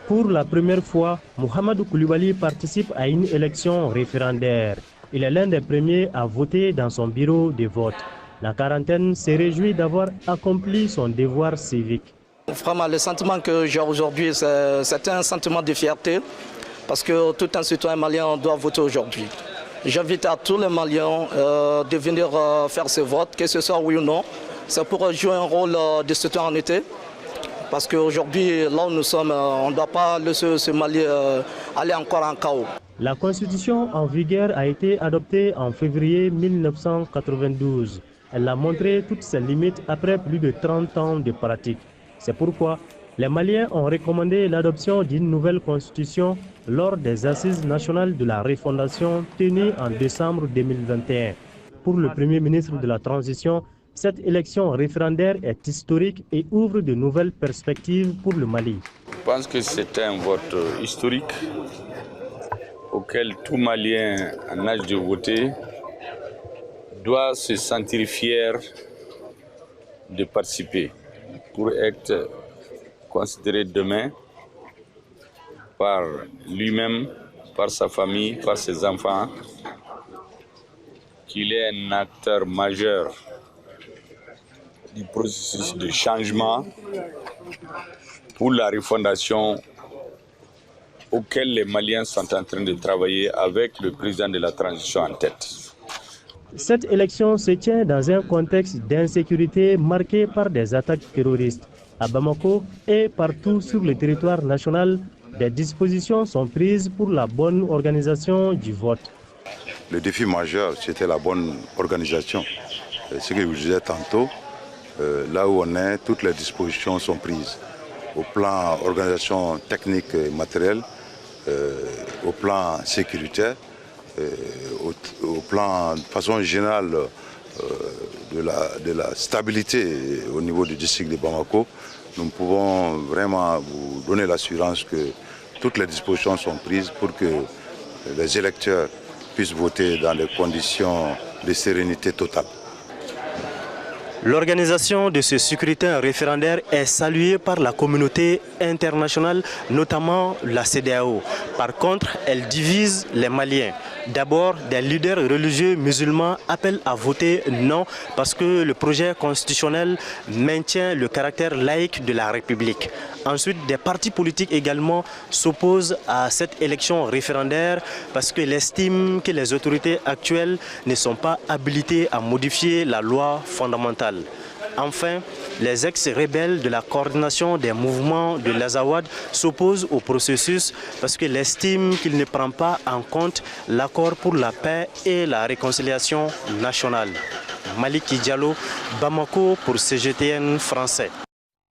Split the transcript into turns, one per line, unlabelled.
Pour la première fois, Mohamedou Koulibaly participe à une élection référendaire. Il est l'un des premiers à voter dans son bureau de vote. La quarantaine se réjouit d'avoir accompli son devoir civique.
Vraiment, le sentiment que j'ai aujourd'hui, c'est un sentiment de fierté parce que tout un citoyen malien doit voter aujourd'hui. J'invite à tous les Maliens de venir faire ce vote, que ce soit oui ou non. C'est pour jouer un rôle de citoyenneté. Parce qu'aujourd'hui, là où nous sommes, on ne doit pas laisser ce Mali aller encore en chaos.
La constitution en vigueur a été adoptée en février 1992. Elle a montré toutes ses limites après plus de 30 ans de pratique. C'est pourquoi les Maliens ont recommandé l'adoption d'une nouvelle constitution lors des assises nationales de la refondation tenues en décembre 2021. Pour le Premier ministre de la Transition, cette élection référendaire est historique et ouvre de nouvelles perspectives pour le Mali.
Je pense que c'est un vote historique auquel tout Malien en âge de voter doit se sentir fier de participer pour être considéré demain par lui-même, par sa famille, par ses enfants, qu'il est un acteur majeur du processus de changement pour la refondation auquel les Maliens sont en train de travailler avec le président de la transition en tête.
Cette élection se tient dans un contexte d'insécurité marqué par des attaques terroristes. À Bamako et partout sur le territoire national, des dispositions sont prises pour la bonne organisation du vote.
Le défi majeur, c'était la bonne organisation. Ce que je vous disais tantôt, là où on est, toutes les dispositions sont prises. Au plan organisation technique et matérielle, au plan sécuritaire, au plan de façon générale de la stabilité au niveau du district de Bamako, nous pouvons vraiment vous donner l'assurance que toutes les dispositions sont prises pour que les électeurs puissent voter dans des conditions de sérénité totale.
L'organisation de ce scrutin référendaire est saluée par la communauté internationale, notamment la CEDEAO. Par contre, elle divise les Maliens. D'abord, des leaders religieux musulmans appellent à voter non parce que le projet constitutionnel maintient le caractère laïque de la République. Ensuite, des partis politiques également s'opposent à cette élection référendaire parce qu'ils estiment que les autorités actuelles ne sont pas habilitées à modifier la loi fondamentale. Enfin, les ex-rebelles de la coordination des mouvements de l'Azawad s'opposent au processus parce qu'ils estiment qu'il ne prend pas en compte l'accord pour la paix et la réconciliation nationale. Malick Diallo, Bamako pour CGTN français.